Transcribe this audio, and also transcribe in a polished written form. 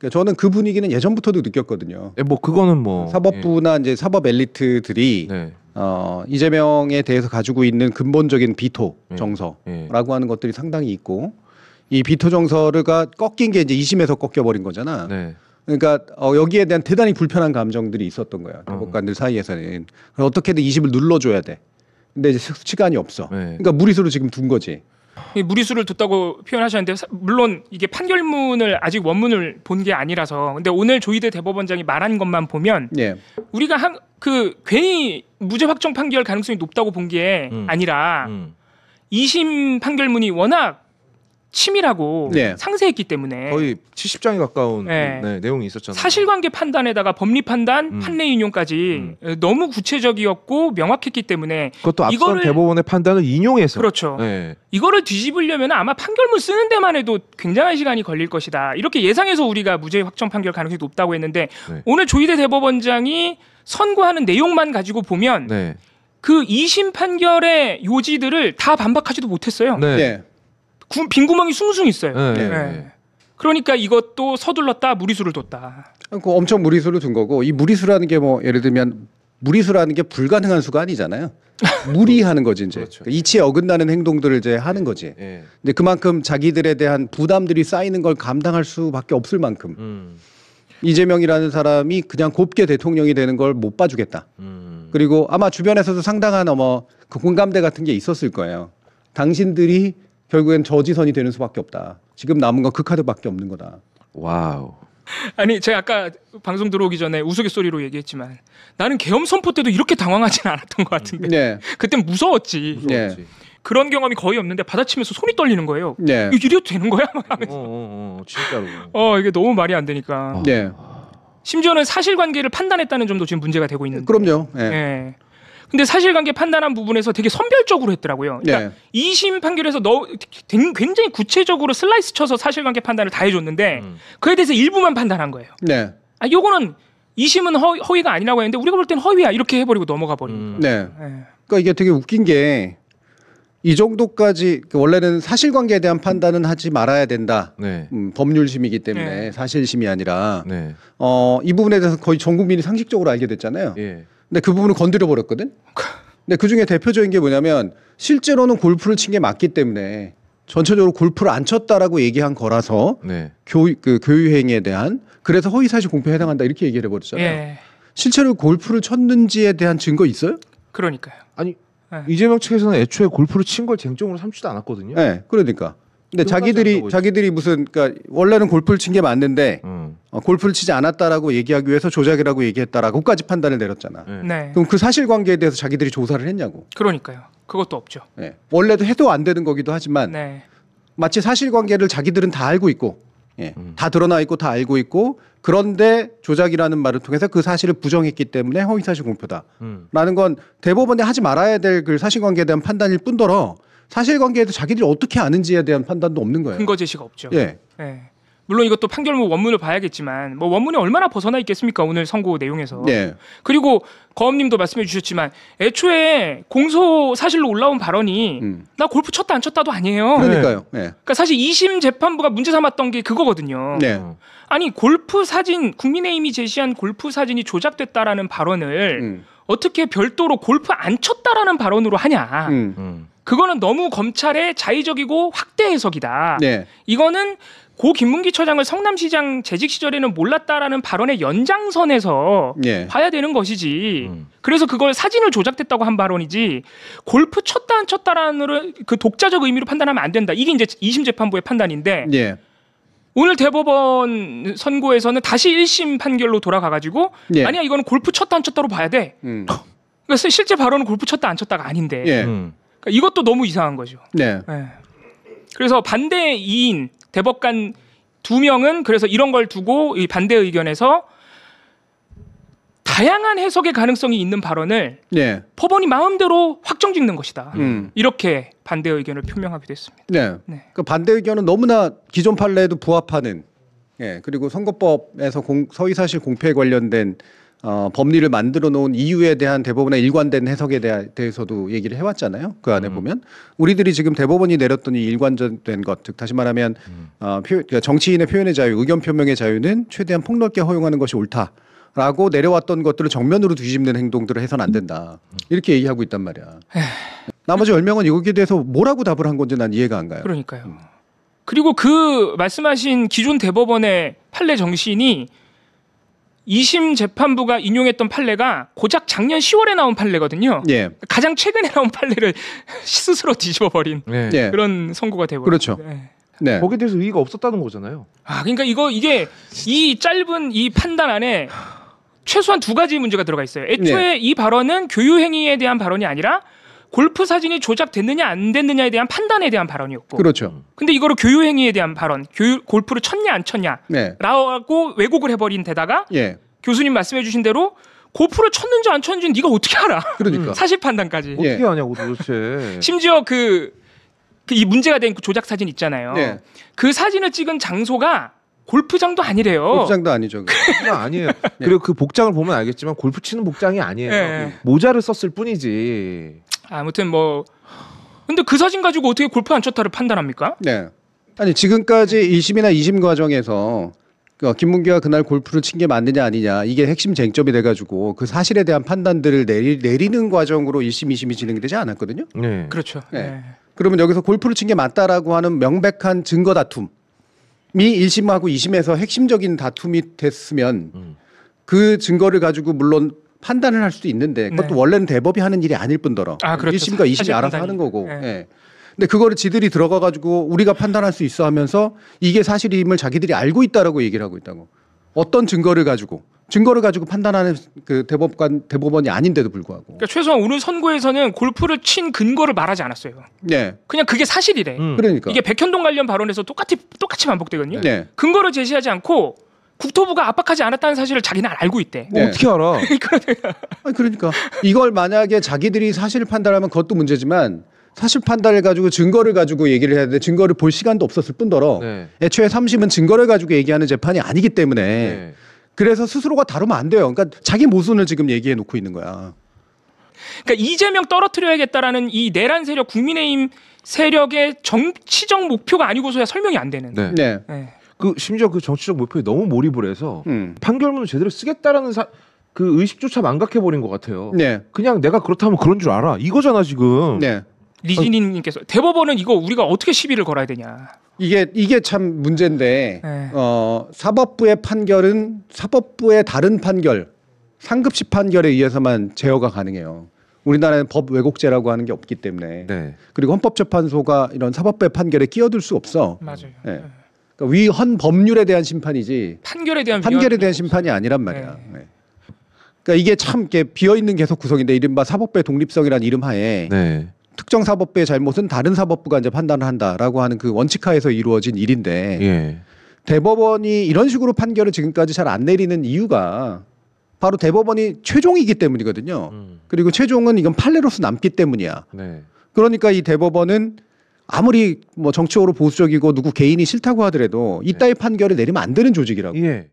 저는 그 분위기는 예전부터도 느꼈거든요. 뭐 그거는 뭐 사법부나 이제 사법 엘리트들이 네. 이재명에 대해서 가지고 있는 근본적인 비토 네. 정서라고 하는 것들이 상당히 있고, 이 비토 정서가 꺾인 게 이제 2심에서 꺾여버린 거잖아. 네. 그러니까 여기에 대한 대단히 불편한 감정들이 있었던 거야. 대법관들 사이에서는. 어떻게든 2심을 눌러줘야 돼. 근데 이제 시간이 없어. 네. 그러니까 무리수로 지금 둔 거지. 무리수를 뒀다고 표현하셨는데 물론 이게 판결문을 아직 원문을 본 게 아니라서, 근데 오늘 조희대 대법원장이 말한 것만 보면 예. 우리가 괜히 무죄 확정 판결 가능성이 높다고 본 게 아니라 2심 판결문이 워낙 치밀하고 네. 상세했기 때문에 거의 70장에 가까운 네. 내용이 있었잖아요. 사실관계 판단에다가 법리 판단, 판례 인용까지 너무 구체적이었고 명확했기 때문에 그것도 앞선 대법원의 판단을 인용해서 그렇죠. 네. 이거를 뒤집으려면 아마 판결문 쓰는 데만 해도 굉장한 시간이 걸릴 것이다. 이렇게 예상해서 우리가 무죄 확정 판결 가능성이 높다고 했는데 네. 오늘 조희대 대법원장이 선고하는 내용만 가지고 보면 네. 그 2심 판결의 요지들을 다 반박하지도 못했어요. 네. 네. 빈 구멍이 숭숭 있어요. 네. 네. 그러니까 이것도 서둘렀다, 무리수를 뒀다. 엄청 무리수를 둔 거고, 이 무리수라는 게 뭐 예를 들면 무리수라는 게 불가능한 수가 아니잖아요. 무리하는 거지 이제. 그렇죠. 그러니까 이치에 어긋나는 행동들을 이제 하는 거지. 네. 근데 그만큼 자기들에 대한 부담들이 쌓이는 걸 감당할 수밖에 없을 만큼 이재명이라는 사람이 그냥 곱게 대통령이 되는 걸 못 봐주겠다. 그리고 아마 주변에서도 상당한 그 공감대 같은 게 있었을 거예요. 당신들이 결국엔 저지선이 되는 수밖에 없다. 지금 남은 건 그 카드밖에 없는 거다. 와우. 아니 제가 아까 방송 들어오기 전에 우스갯소리로 얘기했지만 나는 계엄 선포 때도 이렇게 당황하진 않았던 것 같은데 네. 그땐 무서웠지. 네. 그런 경험이 거의 없는데 받아치면서 손이 떨리는 거예요. 네. 이거 이래도 되는 거야? 진짜로. 이게 너무 말이 안 되니까. 네. 심지어는 사실관계를 판단했다는 점도 지금 문제가 되고 있는데. 그럼요. 네. 네. 근데 사실관계 판단한 부분에서 되게 선별적으로 했더라고요. 그러니까 네. 2심 판결에서 굉장히 구체적으로 슬라이스 쳐서 사실관계 판단을 다 해줬는데 그에 대해서 일부만 판단한 거예요. 네. 요거는 2심은 허위가 아니라고 했는데 우리가 볼 때는 허위야 이렇게 해버리고 넘어가 버리는 거예요. 네. 네. 그러니까 이게 되게 웃긴 게 이 정도까지 원래는 사실관계에 대한 판단은 하지 말아야 된다. 네. 법률심이기 때문에 네. 사실심이 아니라 네. 이 부분에 대해서 거의 전 국민이 상식적으로 알게 됐잖아요. 예. 근데 그 부분을 건드려 버렸거든. 근데 그 중에 대표적인 게 뭐냐면 실제로는 골프를 친 게 맞기 때문에 전체적으로 골프를 안 쳤다라고 얘기한 거라서 네. 교유 행위에 대한 그래서 허위사실 공표에 해당한다 이렇게 얘기를 해버렸잖아요. 예. 실제로 골프를 쳤는지에 대한 증거 있어요? 그러니까요. 아니 네. 이재명 측에서는 애초에 골프를 친 걸 쟁점으로 삼지도 않았거든요. 네, 그러니까. 근데 그것까지 자기들이 무슨 그러니까 원래는 골프를 친 게 맞는데 골프를 치지 않았다라고 얘기하기 위해서 조작이라고 얘기했다라고까지 판단을 내렸잖아. 네. 네. 그럼 그 사실관계에 대해서 자기들이 조사를 했냐고. 그러니까요. 그것도 없죠. 네. 원래도 해도 안 되는 거기도 하지만 네. 마치 사실관계를 자기들은 다 알고 있고, 다 드러나 있고 다 알고 있고, 그런데 조작이라는 말을 통해서 그 사실을 부정했기 때문에 허위사실 공표다라는 건 대법원에 하지 말아야 될 그 사실관계에 대한 판단일 뿐더러 사실관계에도 자기들이 어떻게 아는지에 대한 판단도 없는 거예요. 근거 제시가 없죠. 예. 네. 물론 이것도 판결문 원문을 봐야겠지만 뭐 원문이 얼마나 벗어나 있겠습니까? 오늘 선고 내용에서. 네. 그리고 거엄님도 말씀해 주셨지만 애초에 공소 사실로 올라온 발언이 나 골프 쳤다 안 쳤다도 아니에요. 그러니까요. 네. 그러니까 사실 2심 재판부가 문제 삼았던 게 그거거든요. 네. 아니 골프 사진 국민의힘이 제시한 골프 사진이 조작됐다라는 발언을 어떻게 별도로 골프 안 쳤다라는 발언으로 하냐. 그거는 너무 검찰의 자의적이고 확대 해석이다. 네. 이거는 고 김문기 처장을 성남시장 재직 시절에는 몰랐다라는 발언의 연장선에서 네. 봐야 되는 것이지. 그래서 그걸 사진을 조작됐다고 한 발언이지 골프 쳤다 안 쳤다라는 그 독자적 의미로 판단하면 안 된다. 이게 이제 2심 재판부의 판단인데 네. 오늘 대법원 선고에서는 다시 1심 판결로 돌아가가지고 네. 아니야 이거는 골프 쳤다 안 쳤다로 봐야 돼. 그러니까 실제 발언은 골프 쳤다 안 쳤다가 아닌데 네. 그러니까 이것도 너무 이상한 거죠. 네. 네. 그래서 반대 2인 대법관 2명은 그래서 이런 걸 두고 이 반대 의견에서 다양한 해석의 가능성이 있는 발언을 네. 법원이 마음대로 확정짓는 것이다. 이렇게 반대 의견을 표명하기도 했습니다. 네. 네. 그 반대 의견은 너무나 기존 판례에도 부합하는, 그리고 선거법에서 허위사실 공표에 관련된 법리를 만들어 놓은 이유에 대한 대법원의 일관된 해석에 대해서도 얘기를 해왔잖아요. 그 안에 보면 우리들이 지금 대법원이 내렸던 이 일관된 것, 즉 다시 말하면 그러니까 정치인의 표현의 자유, 의견 표명의 자유는 최대한 폭넓게 허용하는 것이 옳다라고 내려왔던 것들을 정면으로 뒤집는 행동들을 해서는 안 된다. 이렇게 얘기하고 있단 말이야. 나머지 10명은 여기에 대해서 뭐라고 답을 한 건지 난 이해가 안 가요. 그러니까요. 그리고 그 말씀하신 기존 대법원의 판례 정신이 2심 재판부가 인용했던 판례가 고작 작년 10월에 나온 판례거든요. 예. 가장 최근에 나온 판례를 스스로 뒤집어버린 네. 예. 그런 선고가 되버렸죠. 그렇죠. 네. 거기에 대해서 의의가 없었다는 거잖아요. 아, 그러니까 이게 이 짧은 이 판단 안에 최소한 두 가지 문제가 들어가 있어요. 애초에 이 발언은 교유행위에 대한 발언이 아니라 골프 사진이 조작됐느냐 안 됐느냐에 대한 판단에 대한 발언이었고. 그렇죠. 근데 이거를 교유행위에 대한 발언, 골프를 쳤냐 안 쳤냐 네. 라고 왜곡을 해버린 데다가 예. 교수님 말씀해 주신 대로 골프를 쳤는지 안 쳤는지는 네가 어떻게 알아? 그러니까. 사실 판단까지. 예. 어떻게 하냐고 도대체. 심지어 이 문제가 된 그 조작 사진 있잖아요. 네. 그 사진을 찍은 장소가 골프장도 아니래요. 골프장도 아니죠. 그거 아니에요. 그리고 그 복장을 보면 알겠지만 골프 치는 복장이 아니에요. 네. 모자를 썼을 뿐이지. 아무튼 뭐 근데 그 사진 가지고 어떻게 골프 안 쳤다를 판단합니까? 네. 아니 지금까지 1심이나 2심 과정에서 김문기가 그날 골프를 친 게 맞느냐 아니냐 이게 핵심 쟁점이 돼가지고 그 사실에 대한 판단들을 내리는 과정으로 1심, 2심이 진행되지 않았거든요. 네. 그렇죠. 네. 네. 그러면 여기서 골프를 친 게 맞다라고 하는 명백한 증거 다툼이 1심하고 2심에서 핵심적인 다툼이 됐으면 그 증거를 가지고 물론 판단을 할 수도 있는데 그것도 네. 원래는 대법이 하는 일이 아닐 뿐더러 그렇죠. 1심과 2심이 사실 알아서 판단이. 하는 거고. 네. 예. 근데 그거를 지들이 들어가 가지고 우리가 판단할 수 있어 하면서 이게 사실임을 자기들이 알고 있다라고 얘기를 하고 있다고. 어떤 증거를 가지고 판단하는 그 대법원이 아닌데도 불구하고. 그러니까 최소한 오늘 선고에서는 골프를 친 근거를 말하지 않았어요. 네. 그냥 그게 사실이래. 그러니까. 이게 백현동 관련 발언에서 똑같이 반복되거든요. 네. 근거를 제시하지 않고 국토부가 압박하지 않았다는 사실을 자기는 알고 있대. 네. 어떻게 알아? 아니, 그러니까 이걸 만약에 자기들이 사실 판단하면 그것도 문제지만 사실 판단을 가지고 증거를 가지고 얘기를 해야 돼. 증거를 볼 시간도 없었을 뿐더러 네. 애초에 3심은 증거를 가지고 얘기하는 재판이 아니기 때문에 네. 그래서 스스로가 다루면 안 돼요. 그러니까 자기 모순을 지금 얘기해 놓고 있는 거야. 그러니까 이재명 떨어뜨려야겠다라는 이 내란 세력, 국민의힘 세력의 정치적 목표가 아니고서야 설명이 안 되는. 네. 네. 네. 그 심지어 그 정치적 목표에 너무 몰입을 해서 판결문을 제대로 쓰겠다라는 그 의식조차 망각해 버린 것 같아요. 네. 그냥 내가 그렇다면 그런 줄 알아. 이거잖아 지금. 네. 리지니님께서 대법원은 이거 우리가 어떻게 시비를 걸어야 되냐. 이게 참 문제인데 네. 사법부의 판결은 사법부의 다른 판결, 상급시 판결에 의해서만 제어가 가능해요. 우리나라는 법 왜곡죄라고 하는 게 없기 때문에. 네. 그리고 헌법재판소가 이런 사법부의 판결에 끼어들 수 없어. 맞아요. 네. 그러니까 위헌 법률에 대한 심판이지 판결에 대한 심판이 아니란 말이야. 네. 그러니까 이게 참 이렇게 비어 있는 계속 구성인데 이른바 사법부의 독립성이라는 이름 하에 네. 특정 사법부의 잘못은 다른 사법부가 이제 판단을 한다라고 하는 그 원칙하에서 이루어진 일인데 예. 대법원이 이런 식으로 판결을 지금까지 잘 안 내리는 이유가 바로 대법원이 최종이기 때문이거든요. 그리고 최종은 이건 판례로서 남기 때문이야. 네. 그러니까 이 대법원은 아무리 뭐 정치적으로 보수적이고 누구 개인이 싫다고 하더라도 이따위 판결을 내리면 안 되는 조직이라고. 예.